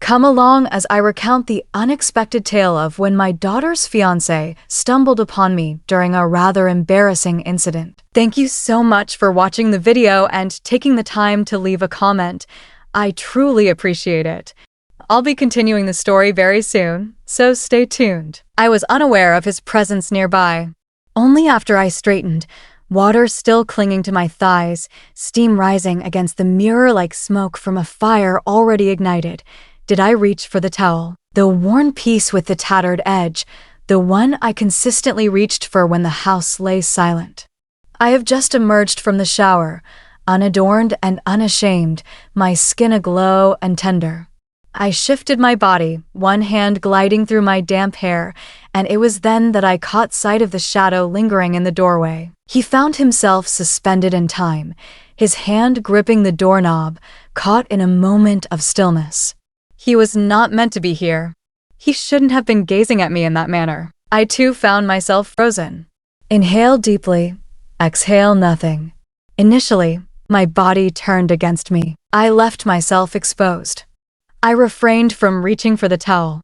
Come along as I recount the unexpected tale of when my daughter's fiancé stumbled upon me during a rather embarrassing incident. Thank you so much for watching the video and taking the time to leave a comment. I truly appreciate it. I'll be continuing the story very soon, so stay tuned. I was unaware of his presence nearby. Only after I straightened, water still clinging to my thighs, steam rising against the mirror-like smoke from a fire already ignited, did I reach for the towel. The worn piece with the tattered edge, the one I consistently reached for when the house lay silent. I have just emerged from the shower, unadorned and unashamed, my skin aglow and tender. I shifted my body, one hand gliding through my damp hair, and it was then that I caught sight of the shadow lingering in the doorway. He found himself suspended in time, his hand gripping the doorknob, caught in a moment of stillness. He was not meant to be here. He shouldn't have been gazing at me in that manner. I too found myself frozen. Inhale deeply, exhale nothing. Initially, my body turned against me. I left myself exposed. I refrained from reaching for the towel.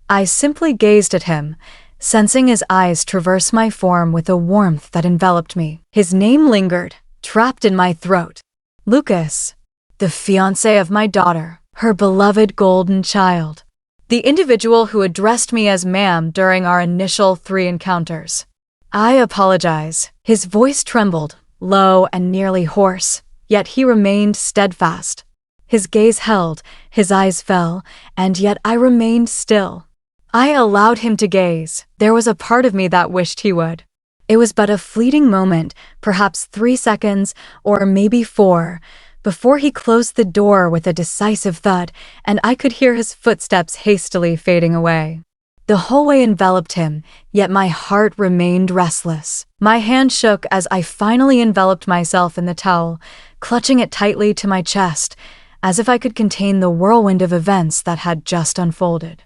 I simply gazed at him, sensing his eyes traverse my form with a warmth that enveloped me. His name lingered, trapped in my throat. Lucas, the fiancé of my daughter, her beloved golden child. The individual who addressed me as ma'am during our initial 3 encounters. I apologize. His voice trembled, low and nearly hoarse, yet he remained steadfast. His gaze held, his eyes fell, and yet I remained still. I allowed him to gaze. There was a part of me that wished he would. It was but a fleeting moment, perhaps 3 seconds, or maybe 4, before he closed the door with a decisive thud, and I could hear his footsteps hastily fading away. The hallway enveloped him, yet my heart remained restless. My hand shook as I finally enveloped myself in the towel, clutching it tightly to my chest, as if I could contain the whirlwind of events that had just unfolded.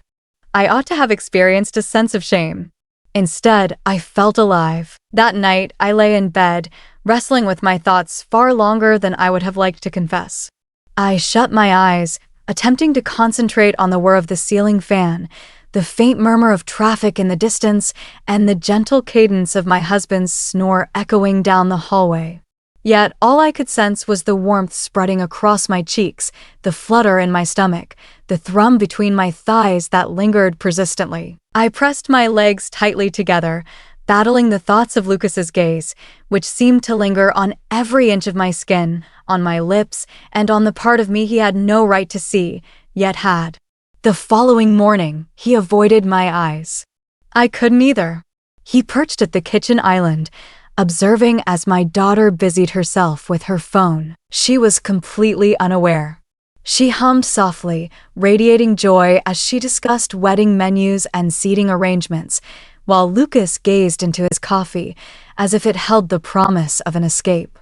I ought to have experienced a sense of shame. Instead, I felt alive. That night, I lay in bed, wrestling with my thoughts far longer than I would have liked to confess. I shut my eyes, attempting to concentrate on the whir of the ceiling fan, the faint murmur of traffic in the distance, and the gentle cadence of my husband's snore echoing down the hallway. Yet all I could sense was the warmth spreading across my cheeks, the flutter in my stomach, the thrum between my thighs that lingered persistently. I pressed my legs tightly together, battling the thoughts of Lucas's gaze, which seemed to linger on every inch of my skin, on my lips, and on the part of me he had no right to see, yet had. The following morning, he avoided my eyes. I couldn't either. He perched at the kitchen island, observing as my daughter busied herself with her phone. She was completely unaware. She hummed softly, radiating joy as she discussed wedding menus and seating arrangements, while Lucas gazed into his coffee as if it held the promise of an escape.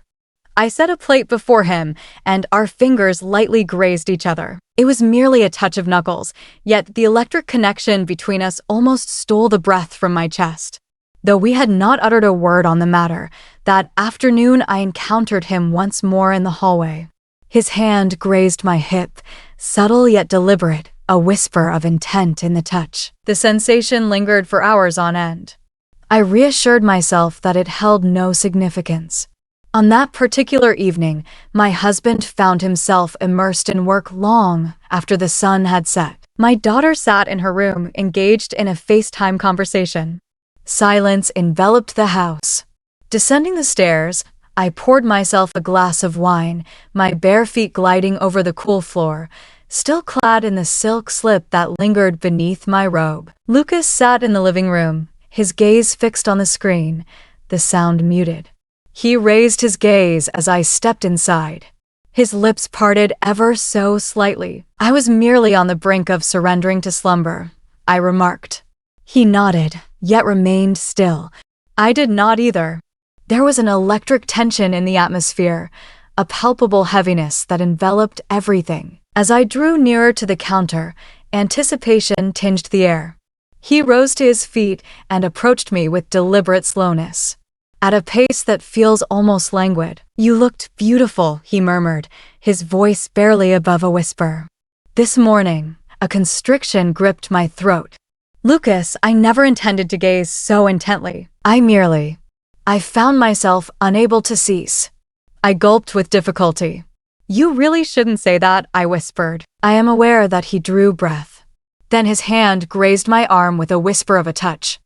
I set a plate before him, and our fingers lightly grazed each other. It was merely a touch of knuckles, yet the electric connection between us almost stole the breath from my chest. Though we had not uttered a word on the matter, that afternoon I encountered him once more in the hallway. His hand grazed my hip, subtle yet deliberate, a whisper of intent in the touch. The sensation lingered for hours on end. I reassured myself that it held no significance. On that particular evening, my husband found himself immersed in work long after the sun had set. My daughter sat in her room, engaged in a FaceTime conversation. Silence enveloped the house. Descending the stairs, I poured myself a glass of wine, my bare feet gliding over the cool floor, still clad in the silk slip that lingered beneath my robe. Lucas sat in the living room, his gaze fixed on the screen, the sound muted. He raised his gaze as I stepped inside. His lips parted ever so slightly. I was merely on the brink of surrendering to slumber, I remarked. He nodded, yet remained still. I did not either. There was an electric tension in the atmosphere, a palpable heaviness that enveloped everything. As I drew nearer to the counter, anticipation tinged the air. He rose to his feet and approached me with deliberate slowness, at a pace that feels almost languid. "You looked beautiful," he murmured, his voice barely above a whisper. "This morning, A constriction gripped my throat. Lucas, I never intended to gaze so intently. I found myself unable to cease. I gulped with difficulty. You really shouldn't say that, I whispered. I am aware that he drew breath. Then his hand grazed my arm with a whisper of a touch.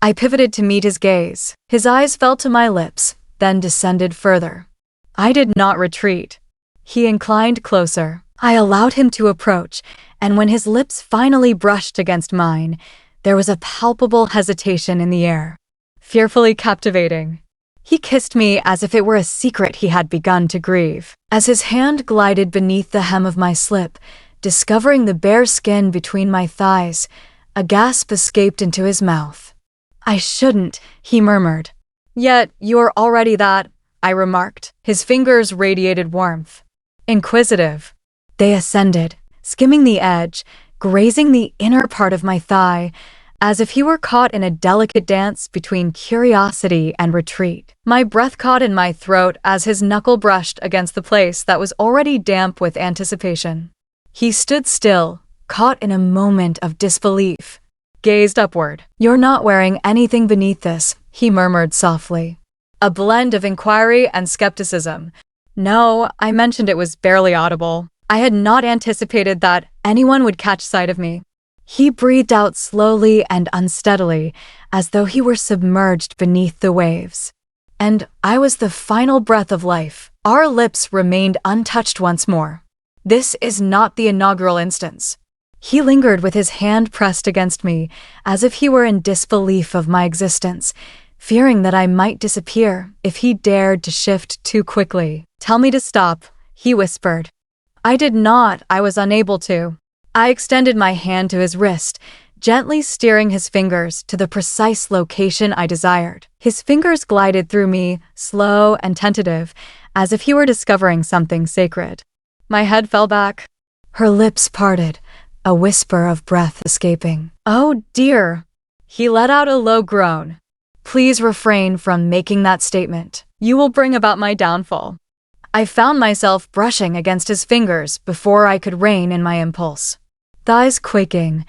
I pivoted to meet his gaze. His eyes fell to my lips, then descended further. I did not retreat. He inclined closer. I allowed him to approach, and when his lips finally brushed against mine, there was a palpable hesitation in the air. Fearfully captivating. He kissed me as if it were a secret he had begun to grieve. As his hand glided beneath the hem of my slip, discovering the bare skin between my thighs, a gasp escaped into his mouth. I shouldn't, he murmured. Yet, you're already that, I remarked. His fingers radiated warmth. Inquisitive. They ascended, skimming the edge, grazing the inner part of my thigh, as if he were caught in a delicate dance between curiosity and retreat. My breath caught in my throat as his knuckle brushed against the place that was already damp with anticipation. He stood still, caught in a moment of disbelief. Gazed upward. You're not wearing anything beneath this, he murmured softly. A blend of inquiry and skepticism. No, I mentioned it was barely audible. I had not anticipated that anyone would catch sight of me. He breathed out slowly and unsteadily, as though he were submerged beneath the waves. And I was the final breath of life. Our lips remained untouched once more. This is not the inaugural instance. He lingered with his hand pressed against me, as if he were in disbelief of my existence, fearing that I might disappear if he dared to shift too quickly. Tell me to stop, he whispered. I did not. I was unable to. I extended my hand to his wrist, gently steering his fingers to the precise location I desired. His fingers glided through me, slow and tentative, as if he were discovering something sacred. My head fell back. Her lips parted, a whisper of breath escaping. Oh dear! He let out a low groan. Please refrain from making that statement. You will bring about my downfall. I found myself brushing against his fingers before I could rein in my impulse. Thighs quaking,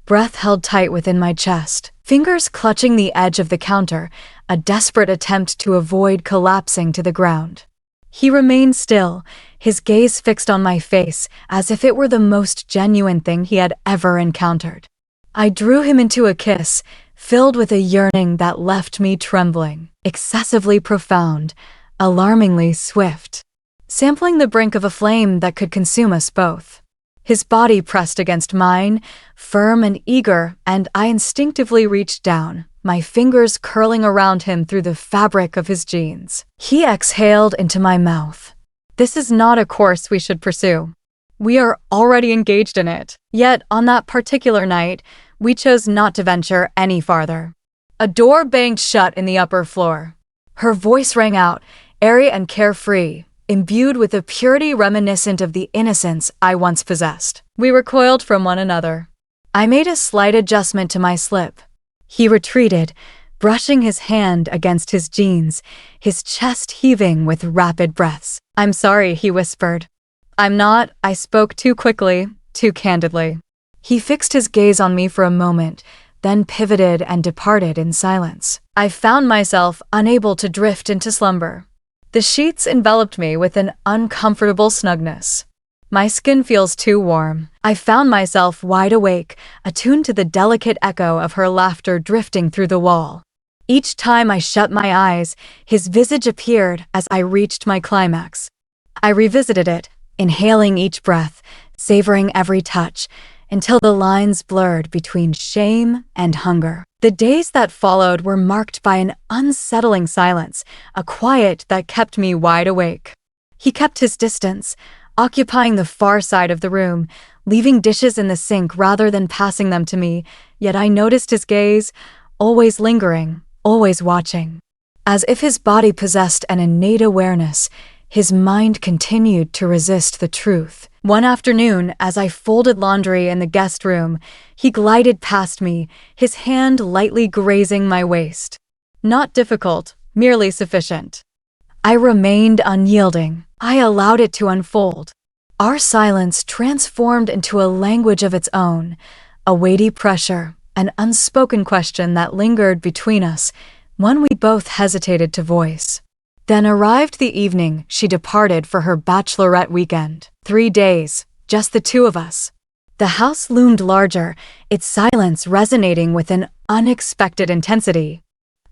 breath held tight within my chest, fingers clutching the edge of the counter, a desperate attempt to avoid collapsing to the ground. He remained still, his gaze fixed on my face as if it were the most genuine thing he had ever encountered. I drew him into a kiss, filled with a yearning that left me trembling, excessively profound, alarmingly swift. Sampling the brink of a flame that could consume us both. His body pressed against mine, firm and eager, and I instinctively reached down, my fingers curling around him through the fabric of his jeans. He exhaled into my mouth. This is not a course we should pursue. We are already engaged in it. Yet, on that particular night, we chose not to venture any farther. A door banged shut in the upper floor. Her voice rang out, airy and carefree, imbued with a purity reminiscent of the innocence I once possessed. We recoiled from one another. I made a slight adjustment to my slip. He retreated, brushing his hand against his jeans, his chest heaving with rapid breaths. I'm sorry, he whispered. I'm not. I spoke too quickly, too candidly. He fixed his gaze on me for a moment, then pivoted and departed in silence. I found myself unable to drift into slumber. The sheets enveloped me with an uncomfortable snugness. My skin feels too warm. I found myself wide awake, attuned to the delicate echo of her laughter drifting through the wall. Each time I shut my eyes, his visage appeared as I reached my climax. I revisited it, inhaling each breath, savoring every touch, until the lines blurred between shame and hunger. The days that followed were marked by an unsettling silence, a quiet that kept me wide awake. He kept his distance, occupying the far side of the room, leaving dishes in the sink rather than passing them to me, yet I noticed his gaze, always lingering, always watching. As if his body possessed an innate awareness, his mind continued to resist the truth. One afternoon, as I folded laundry in the guest room, he glided past me, his hand lightly grazing my waist. Not difficult, merely sufficient. I remained unyielding. I allowed it to unfold. Our silence transformed into a language of its own, a weighty pressure, an unspoken question that lingered between us, one we both hesitated to voice. Then arrived the evening she departed for her bachelorette weekend. 3 days, just the two of us. The house loomed larger, its silence resonating with an unexpected intensity.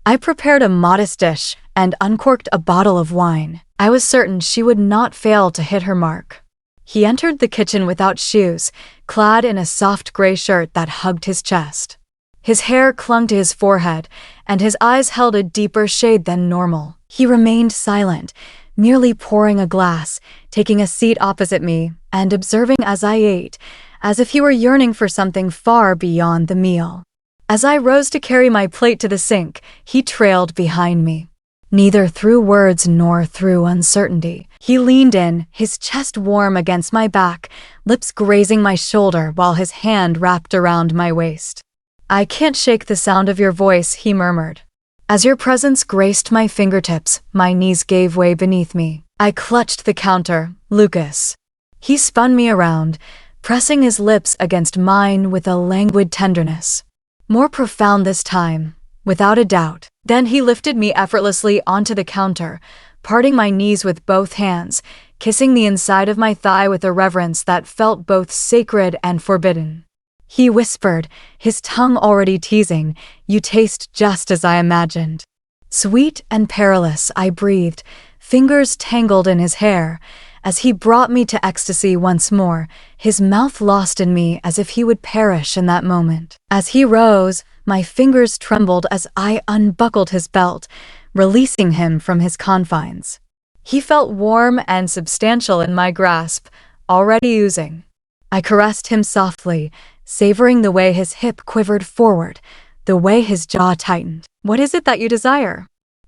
I prepared a modest dish and uncorked a bottle of wine. I was certain she would not fail to hit her mark. He entered the kitchen without shoes, clad in a soft gray shirt that hugged his chest. His hair clung to his forehead, and his eyes held a deeper shade than normal. He remained silent, merely pouring a glass, taking a seat opposite me, and observing as I ate, as if he were yearning for something far beyond the meal. As I rose to carry my plate to the sink, he trailed behind me. Neither through words nor through uncertainty. He leaned in, his chest warm against my back, lips grazing my shoulder while his hand wrapped around my waist. "I can't shake the sound of your voice," he murmured. As your presence graced my fingertips, my knees gave way beneath me. I clutched the counter. "Lucas." He spun me around, pressing his lips against mine with a languid tenderness. More profound this time, without a doubt. Then he lifted me effortlessly onto the counter, parting my knees with both hands, kissing the inside of my thigh with a reverence that felt both sacred and forbidden. He whispered, his tongue already teasing, "You taste just as I imagined." Sweet and perilous, I breathed, fingers tangled in his hair. As he brought me to ecstasy once more, his mouth lost in me as if he would perish in that moment. As he rose, my fingers trembled as I unbuckled his belt, releasing him from his confines. He felt warm and substantial in my grasp, already oozing. I caressed him softly, savoring the way his hip quivered forward, the way his jaw tightened. "What is it that you desire?"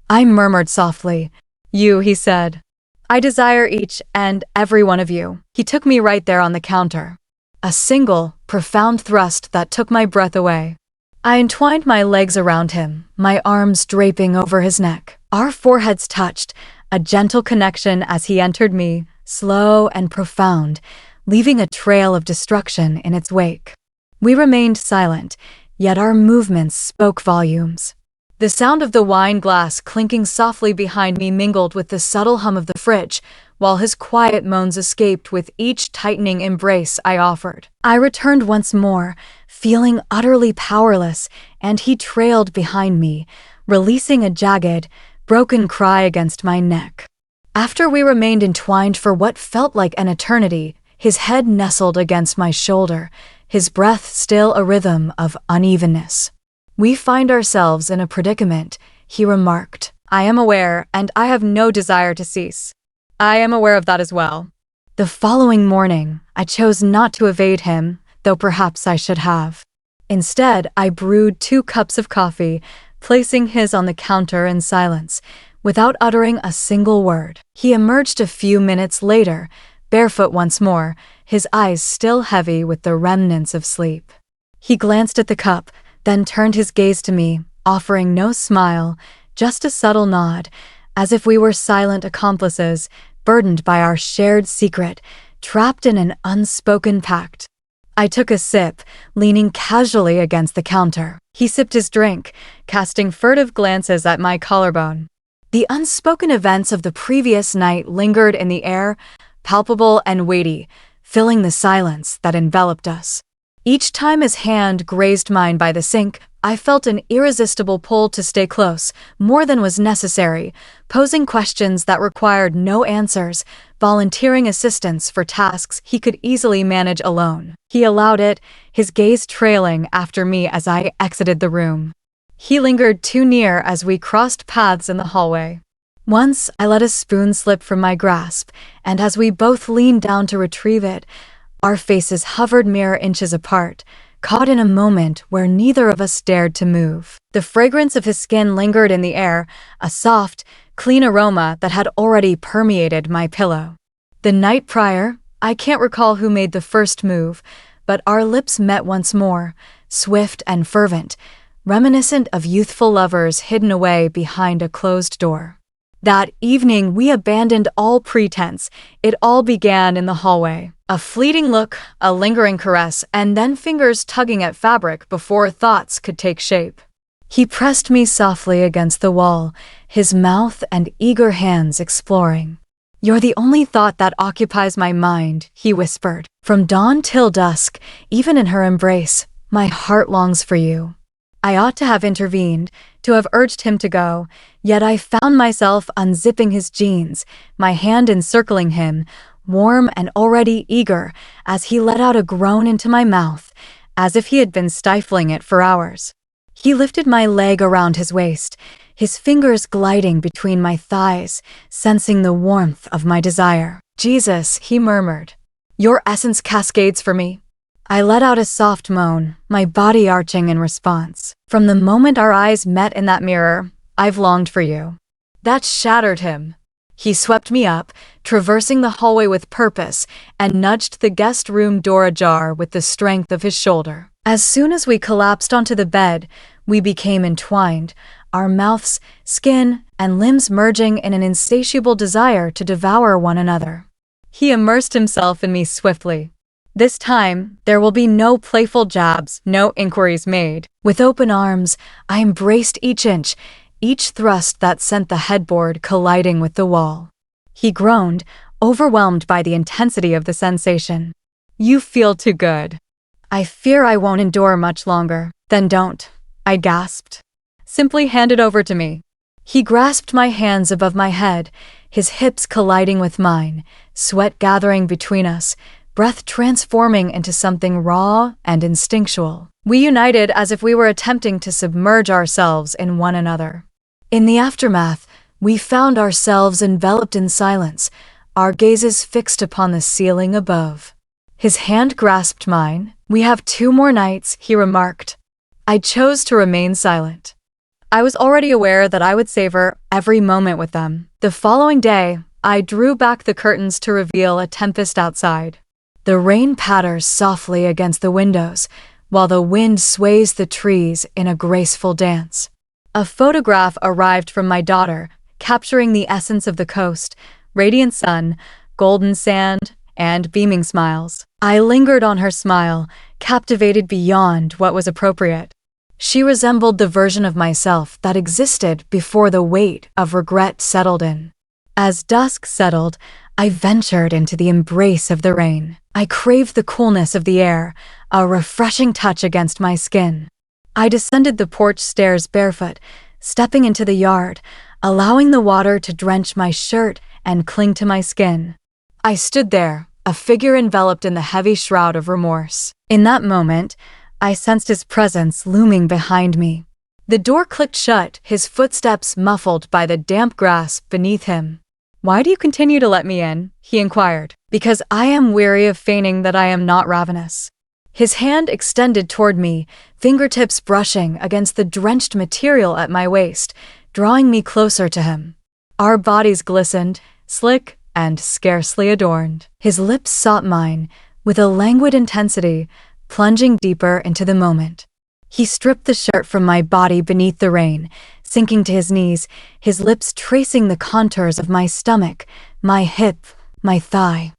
I murmured softly. "You," he said. "I desire each and every one of you." He took me right there on the counter. A single, profound thrust that took my breath away. I entwined my legs around him, my arms draping over his neck. Our foreheads touched, a gentle connection as he entered me, slow and profound, leaving a trail of destruction in its wake. We remained silent, yet our movements spoke volumes. The sound of the wine glass clinking softly behind me mingled with the subtle hum of the fridge, while his quiet moans escaped with each tightening embrace I offered. I returned once more, feeling utterly powerless, and he trailed behind me, releasing a jagged, broken cry against my neck. After we remained entwined for what felt like an eternity, his head nestled against my shoulder, his breath still a rhythm of unevenness. "We find ourselves in a predicament," he remarked. "I am aware, and I have no desire to cease." "I am aware of that as well." The following morning, I chose not to evade him, though perhaps I should have. Instead, I brewed 2 cups of coffee, placing his on the counter in silence, without uttering a single word. He emerged a few minutes later, barefoot once more, his eyes still heavy with the remnants of sleep. He glanced at the cup, then turned his gaze to me, offering no smile, just a subtle nod, as if we were silent accomplices, burdened by our shared secret, trapped in an unspoken pact. I took a sip, leaning casually against the counter. He sipped his drink, casting furtive glances at my collarbone. The unspoken events of the previous night lingered in the air, palpable and weighty, filling the silence that enveloped us. Each time his hand grazed mine by the sink, I felt an irresistible pull to stay close, more than was necessary, posing questions that required no answers, volunteering assistance for tasks he could easily manage alone. He allowed it, his gaze trailing after me as I exited the room. He lingered too near as we crossed paths in the hallway. Once, I let a spoon slip from my grasp, and as we both leaned down to retrieve it, our faces hovered mere inches apart, caught in a moment where neither of us dared to move. The fragrance of his skin lingered in the air, a soft, clean aroma that had already permeated my pillow. The night prior, I can't recall who made the first move, but our lips met once more, swift and fervent, reminiscent of youthful lovers hidden away behind a closed door. That evening, we abandoned all pretense. It all began in the hallway. A fleeting look, a lingering caress, and then fingers tugging at fabric before thoughts could take shape. He pressed me softly against the wall, his mouth and eager hands exploring. "You're the only thought that occupies my mind," he whispered. "From dawn till dusk, even in her embrace, my heart longs for you." I ought to have intervened, to have urged him to go, yet I found myself unzipping his jeans, my hand encircling him, warm and already eager, as he let out a groan into my mouth, as if he had been stifling it for hours. He lifted my leg around his waist, his fingers gliding between my thighs, sensing the warmth of my desire. "Jesus," he murmured, "your essence cascades for me." I let out a soft moan, my body arching in response. "From the moment our eyes met in that mirror, I've longed for you." That shattered him. He swept me up, traversing the hallway with purpose, and nudged the guest room door ajar with the strength of his shoulder. As soon as we collapsed onto the bed, we became entwined, our mouths, skin, and limbs merging in an insatiable desire to devour one another. He immersed himself in me swiftly. This time, there will be no playful jabs, no inquiries made. With open arms, I embraced each inch, each thrust that sent the headboard colliding with the wall. He groaned, overwhelmed by the intensity of the sensation. "You feel too good." "I fear I won't endure much longer." "Then don't," I gasped. "Simply hand it over to me." He grasped my hands above my head, his hips colliding with mine, sweat gathering between us, breath transforming into something raw and instinctual. We united as if we were attempting to submerge ourselves in one another. In the aftermath, we found ourselves enveloped in silence, our gazes fixed upon the ceiling above. His hand grasped mine. "We have 2 more nights," he remarked. I chose to remain silent. I was already aware that I would savor every moment with them. The following day, I drew back the curtains to reveal a tempest outside. The rain patters softly against the windows, while the wind sways the trees in a graceful dance. A photograph arrived from my daughter, capturing the essence of the coast, radiant sun, golden sand, and beaming smiles. I lingered on her smile, captivated beyond what was appropriate. She resembled the version of myself that existed before the weight of regret settled in. As dusk settled, I ventured into the embrace of the rain. I craved the coolness of the air, a refreshing touch against my skin. I descended the porch stairs barefoot, stepping into the yard, allowing the water to drench my shirt and cling to my skin. I stood there, a figure enveloped in the heavy shroud of remorse. In that moment, I sensed his presence looming behind me. The door clicked shut, his footsteps muffled by the damp grass beneath him. "Why do you continue to let me in?" he inquired. "Because I am weary of feigning that I am not ravenous." His hand extended toward me, fingertips brushing against the drenched material at my waist, drawing me closer to him. Our bodies glistened, slick and scarcely adorned. His lips sought mine, with a languid intensity, plunging deeper into the moment. He stripped the shirt from my body beneath the rain, sinking to his knees, his lips tracing the contours of my stomach, my hip, my thigh.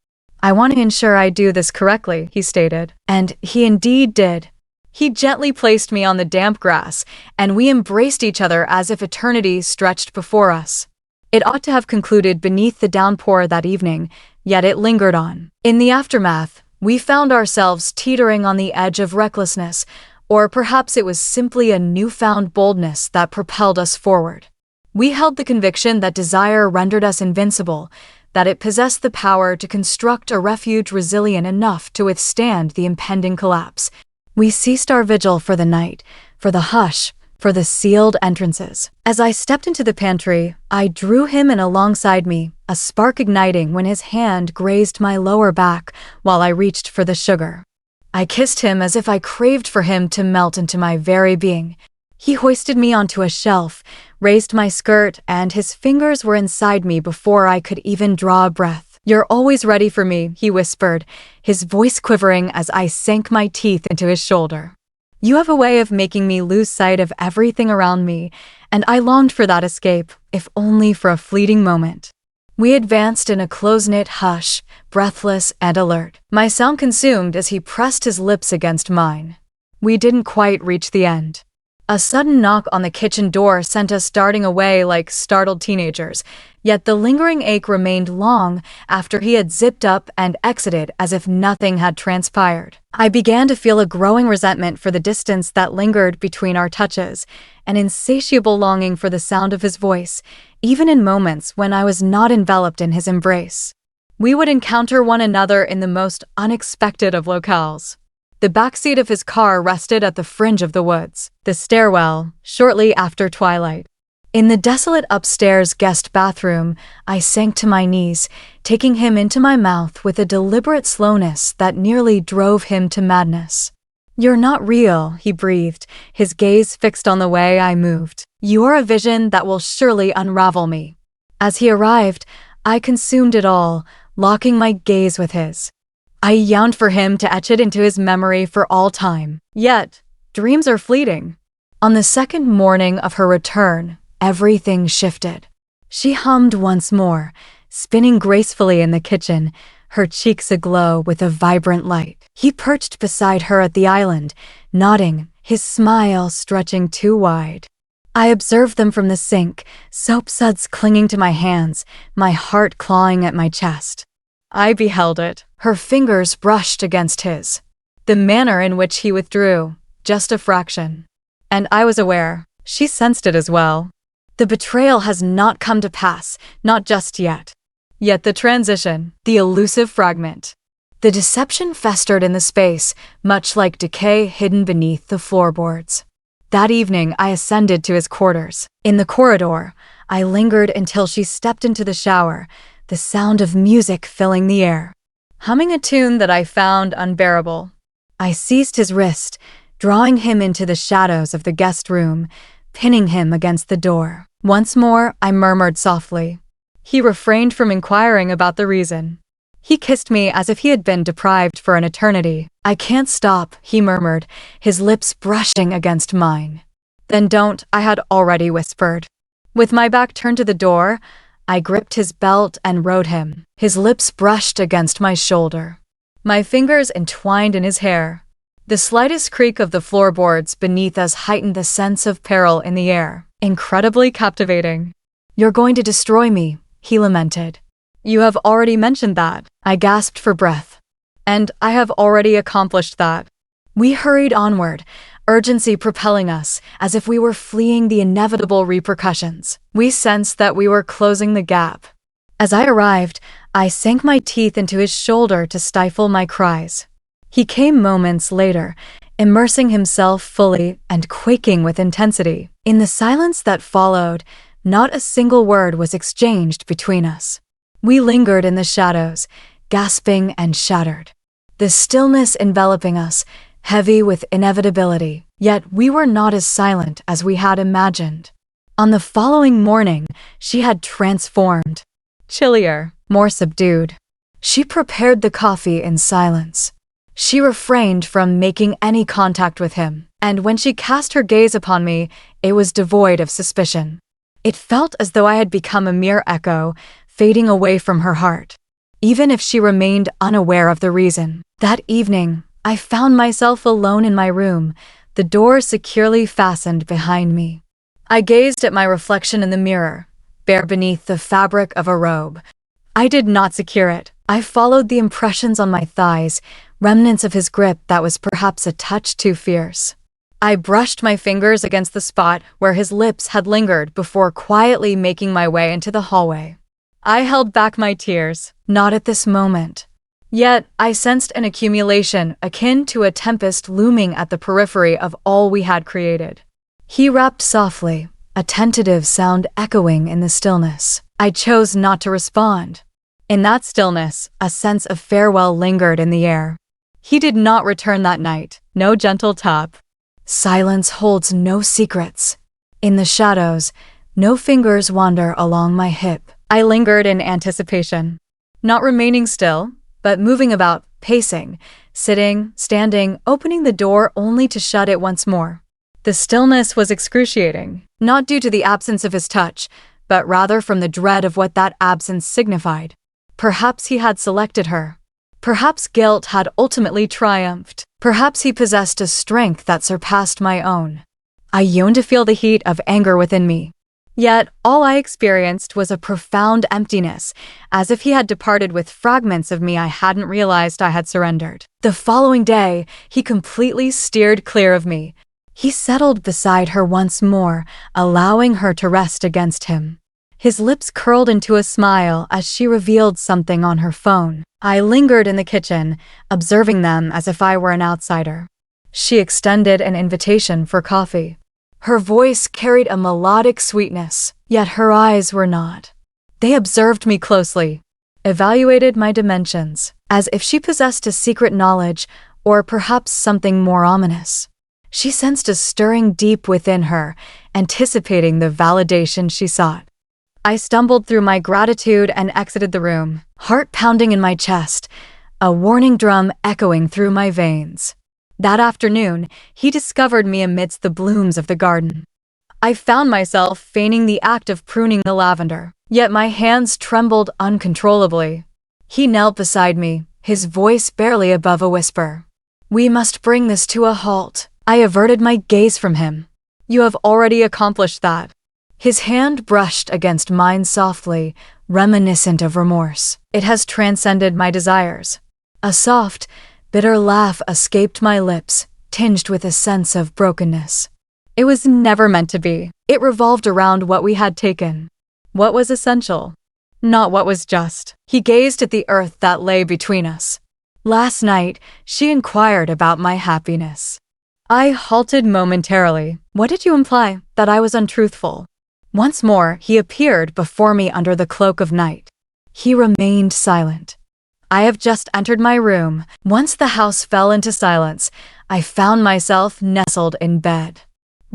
"I want to ensure I do this correctly," he stated. And he indeed did. He gently placed me on the damp grass, and we embraced each other as if eternity stretched before us. It ought to have concluded beneath the downpour that evening, yet it lingered on. In the aftermath, we found ourselves teetering on the edge of recklessness, or perhaps it was simply a newfound boldness that propelled us forward. We held the conviction that desire rendered us invincible, that it possessed the power to construct a refuge resilient enough to withstand the impending collapse. We ceased our vigil for the night, for the hush, for the sealed entrances. As I stepped into the pantry, I drew him in alongside me, a spark igniting when his hand grazed my lower back while I reached for the sugar. I kissed him as if I craved for him to melt into my very being. He hoisted me onto a shelf, raised my skirt, and his fingers were inside me before I could even draw a breath. "You're always ready for me," he whispered, his voice quivering as I sank my teeth into his shoulder. You have a way of making me lose sight of everything around me, and I longed for that escape, if only for a fleeting moment. We advanced in a close-knit hush, breathless and alert, my sound consumed as he pressed his lips against mine. We didn't quite reach the end. A sudden knock on the kitchen door sent us darting away like startled teenagers, yet the lingering ache remained long after he had zipped up and exited as if nothing had transpired. I began to feel a growing resentment for the distance that lingered between our touches, an insatiable longing for the sound of his voice, even in moments when I was not enveloped in his embrace. We would encounter one another in the most unexpected of locales. The backseat of his car rested at the fringe of the woods, the stairwell, shortly after twilight. In the desolate upstairs guest bathroom, I sank to my knees, taking him into my mouth with a deliberate slowness that nearly drove him to madness. "You're not real," he breathed, his gaze fixed on the way I moved. "You're a vision that will surely unravel me." As he arrived, I consumed it all, locking my gaze with his. I yearned for him to etch it into his memory for all time. Yet, dreams are fleeting. On the second morning of her return, everything shifted. She hummed once more, spinning gracefully in the kitchen, her cheeks aglow with a vibrant light. He perched beside her at the island, nodding, his smile stretching too wide. I observed them from the sink, soap suds clinging to my hands, my heart clawing at my chest. I beheld it. Her fingers brushed against his. The manner in which he withdrew, just a fraction. And I was aware. She sensed it as well. The betrayal has not come to pass, not just yet. Yet the transition, the elusive fragment. The deception festered in the space, much like decay hidden beneath the floorboards. That evening, I ascended to his quarters. In the corridor, I lingered until she stepped into the shower, the sound of music filling the air, humming a tune that I found unbearable. I seized his wrist, drawing him into the shadows of the guest room, pinning him against the door. Once more, I murmured softly. He refrained from inquiring about the reason. He kissed me as if he had been deprived for an eternity. "I can't stop," he murmured, his lips brushing against mine. "Then don't," I had already whispered. With my back turned to the door, I gripped his belt and rode him. His lips brushed against my shoulder. My fingers entwined in his hair. The slightest creak of the floorboards beneath us heightened the sense of peril in the air. Incredibly captivating. "You're going to destroy me," he lamented. "You have already mentioned that." I gasped for breath. "And I have already accomplished that." We hurried onward, urgency propelling us, as if we were fleeing the inevitable repercussions. We sensed that we were closing the gap. As I arrived, I sank my teeth into his shoulder to stifle my cries. He came moments later, immersing himself fully and quaking with intensity. In the silence that followed, not a single word was exchanged between us. We lingered in the shadows, gasping and shattered. The stillness enveloping us, heavy with inevitability, yet we were not as silent as we had imagined. On the following morning, she had transformed. Chillier, more subdued. She prepared the coffee in silence. She refrained from making any contact with him, and when she cast her gaze upon me, it was devoid of suspicion. It felt as though I had become a mere echo, fading away from her heart, even if she remained unaware of the reason. That evening, I found myself alone in my room, the door securely fastened behind me. I gazed at my reflection in the mirror, bare beneath the fabric of a robe. I did not secure it. I followed the impressions on my thighs, remnants of his grip that was perhaps a touch too fierce. I brushed my fingers against the spot where his lips had lingered before quietly making my way into the hallway. I held back my tears, not at this moment. Yet, I sensed an accumulation akin to a tempest looming at the periphery of all we had created. He rapped softly, a tentative sound echoing in the stillness. I chose not to respond. In that stillness, a sense of farewell lingered in the air. He did not return that night, no gentle tap. Silence holds no secrets. In the shadows, no fingers wander along my hip. I lingered in anticipation, not remaining still, but moving about, pacing, sitting, standing, opening the door only to shut it once more. The stillness was excruciating, not due to the absence of his touch, but rather from the dread of what that absence signified. Perhaps he had selected her. Perhaps guilt had ultimately triumphed. Perhaps he possessed a strength that surpassed my own. I yearned to feel the heat of anger within me. Yet, all I experienced was a profound emptiness, as if he had departed with fragments of me I hadn't realized I had surrendered. The following day, he completely steered clear of me. He settled beside her once more, allowing her to rest against him. His lips curled into a smile as she revealed something on her phone. I lingered in the kitchen, observing them as if I were an outsider. She extended an invitation for coffee. Her voice carried a melodic sweetness, yet her eyes were not. They observed me closely, evaluated my dimensions, as if she possessed a secret knowledge or perhaps something more ominous. She sensed a stirring deep within her, anticipating the validation she sought. I stumbled through my gratitude and exited the room, heart pounding in my chest, a warning drum echoing through my veins. That afternoon, he discovered me amidst the blooms of the garden. I found myself feigning the act of pruning the lavender, yet my hands trembled uncontrollably. He knelt beside me, his voice barely above a whisper. "We must bring this to a halt." I averted my gaze from him. "You have already accomplished that." His hand brushed against mine softly, reminiscent of remorse. "It has transcended my desires." A soft, bitter laugh escaped my lips, tinged with a sense of brokenness. It was never meant to be. It revolved around what we had taken. What was essential, not what was just. He gazed at the earth that lay between us. Last night, she inquired about my happiness. I halted momentarily. What did you imply? That I was untruthful? Once more, he appeared before me under the cloak of night. He remained silent. I have just entered my room. Once the house fell into silence, I found myself nestled in bed.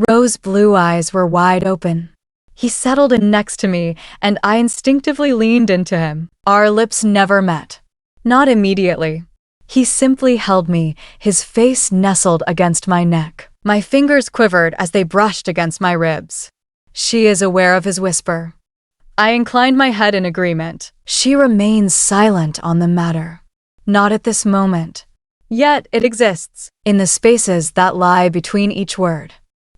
Rose's blue eyes were wide open. He settled in next to me, and I instinctively leaned into him. Our lips never met. Not immediately. He simply held me, his face nestled against my neck. My fingers quivered as they brushed against my ribs. She is aware of his whisper. I inclined my head in agreement. She remains silent on the matter. Not at this moment. Yet it exists, in the spaces that lie between each word.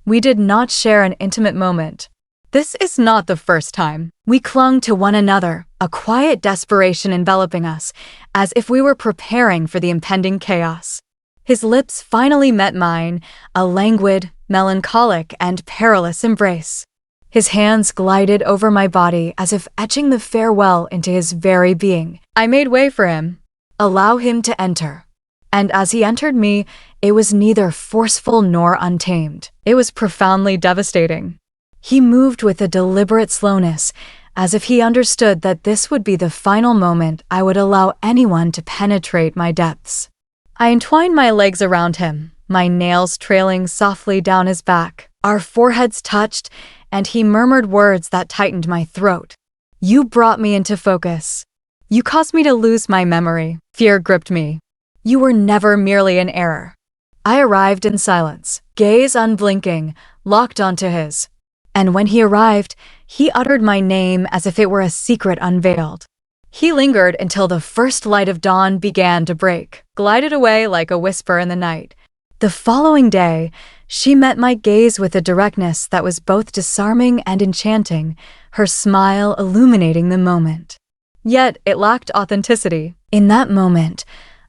We did not share an intimate moment. This is not the first time. We clung to one another, a quiet desperation enveloping us, as if we were preparing for the impending chaos. His lips finally met mine, a languid, melancholic, and perilous embrace. His hands glided over my body as if etching the farewell into his very being. I made way for him. Allow him to enter. And as he entered me, it was neither forceful nor untamed. It was profoundly devastating. He moved with a deliberate slowness, as if he understood that this would be the final moment I would allow anyone to penetrate my depths. I entwined my legs around him, my nails trailing softly down his back. Our foreheads touched, and he murmured words that tightened my throat. "You brought me into focus. You caused me to lose my memory." Fear gripped me. "You were never merely an error." I arrived in silence, gaze unblinking, locked onto his. And when he arrived, he uttered my name as if it were a secret unveiled. He lingered until the first light of dawn began to break, glided away like a whisper in the night. The following day, she met my gaze with a directness that was both disarming and enchanting, her smile illuminating the moment. Yet it lacked authenticity. In that moment,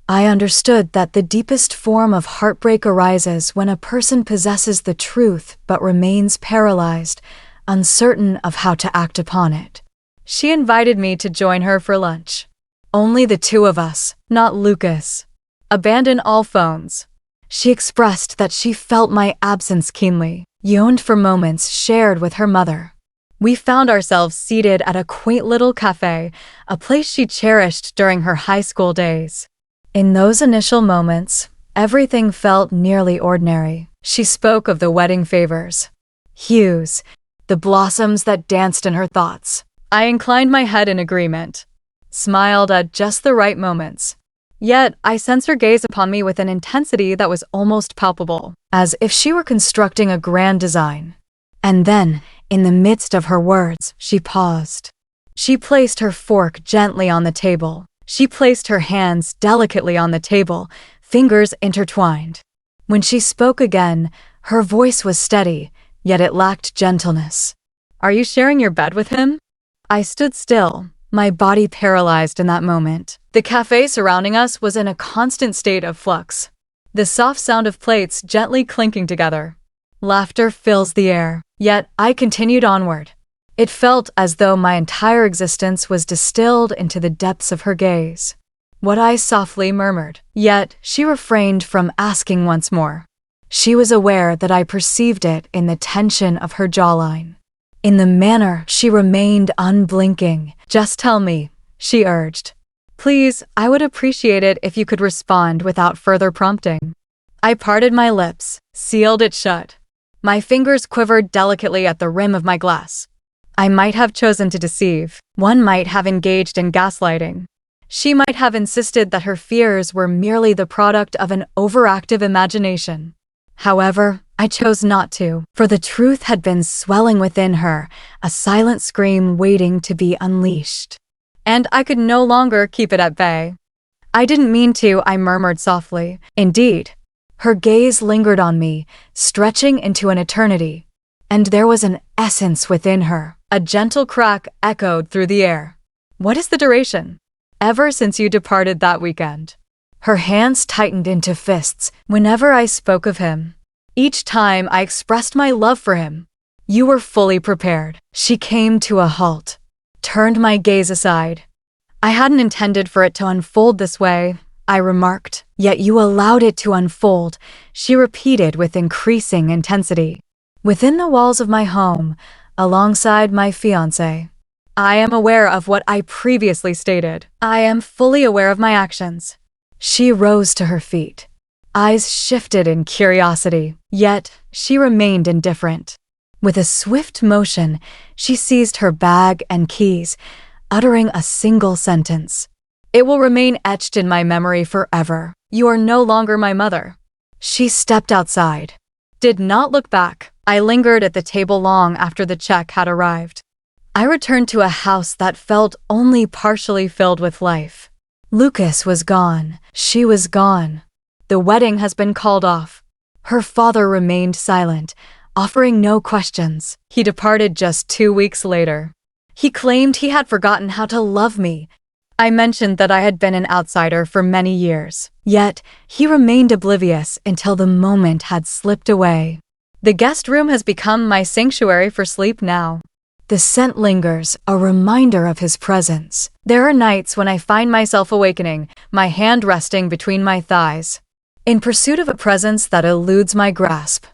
I understood that the deepest form of heartbreak arises when a person possesses the truth but remains paralyzed, uncertain of how to act upon it. She invited me to join her for lunch. Only the two of us, not Lucas. Abandon all phones. She expressed that she felt my absence keenly, yearned for moments shared with her mother. We found ourselves seated at a quaint little cafe, a place she cherished during her high school days. In those initial moments, everything felt nearly ordinary. She spoke of the wedding favors, hues, the blossoms that danced in her thoughts. I inclined my head in agreement, smiled at just the right moments. Yet, I sense her gaze upon me with an intensity that was almost palpable, as if she were constructing a grand design. And then, in the midst of her words, she paused. She placed her fork gently on the table. She placed her hands delicately on the table, fingers intertwined. When she spoke again, her voice was steady, yet it lacked gentleness. "Are you sharing your bed with him?" I stood still, my body paralyzed in that moment. The cafe surrounding us was in a constant state of flux. The soft sound of plates gently clinking together. Laughter fills the air, yet I continued onward. It felt as though my entire existence was distilled into the depths of her gaze. What I softly murmured, yet she refrained from asking once more. She was aware that I perceived it in the tension of her jawline. In the manner she remained unblinking. "Just tell me," she urged. "Please, I would appreciate it if you could respond without further prompting." I parted my lips, sealed it shut. My fingers quivered delicately at the rim of my glass. I might have chosen to deceive. One might have engaged in gaslighting. She might have insisted that her fears were merely the product of an overactive imagination. However, I chose not to, for the truth had been swelling within her, a silent scream waiting to be unleashed. And I could no longer keep it at bay. "I didn't mean to," I murmured softly. "Indeed." Her gaze lingered on me, stretching into an eternity. And there was an essence within her. A gentle crack echoed through the air. "What is the duration?" "Ever since you departed that weekend." Her hands tightened into fists whenever I spoke of him. Each time I expressed my love for him. "You were fully prepared." She came to a halt, turned my gaze aside. "I hadn't intended for it to unfold this way," I remarked. "Yet you allowed it to unfold," she repeated with increasing intensity. "Within the walls of my home, alongside my fiancé. I am aware of what I previously stated. I am fully aware of my actions." She rose to her feet. Eyes shifted in curiosity, yet she remained indifferent. With a swift motion, she seized her bag and keys, uttering a single sentence. "It will remain etched in my memory forever. You are no longer my mother." She stepped outside. Did not look back. I lingered at the table long after the check had arrived. I returned to a house that felt only partially filled with life. Lucas was gone. She was gone. The wedding has been called off. Her father remained silent, offering no questions. He departed just 2 weeks later. He claimed he had forgotten how to love me. I mentioned that I had been an outsider for many years. Yet, he remained oblivious until the moment had slipped away. The guest room has become my sanctuary for sleep now. The scent lingers, a reminder of his presence. There are nights when I find myself awakening, my hand resting between my thighs, in pursuit of a presence that eludes my grasp.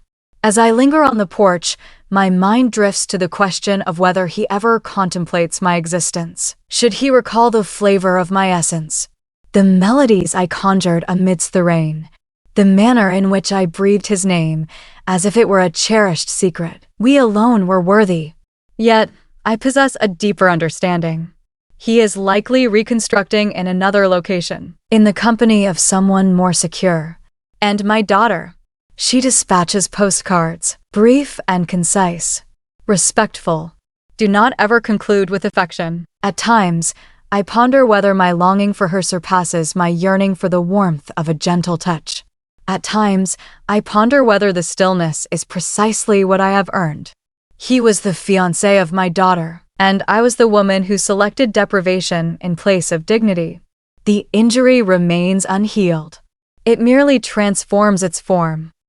As I linger on the porch, my mind drifts to the question of whether he ever contemplates my existence. Should he recall the flavor of my essence? The melodies I conjured amidst the rain? The manner in which I breathed his name, as if it were a cherished secret? We alone were worthy. Yet, I possess a deeper understanding. He is likely reconstructing in another location, in the company of someone more secure. And my daughter. She dispatches postcards, brief and concise, respectful. Do not ever conclude with affection. At times, I ponder whether my longing for her surpasses my yearning for the warmth of a gentle touch. At times, I ponder whether the stillness is precisely what I have earned. He was the fiancé of my daughter, and I was the woman who selected deprivation in place of dignity. The injury remains unhealed. It merely transforms its form.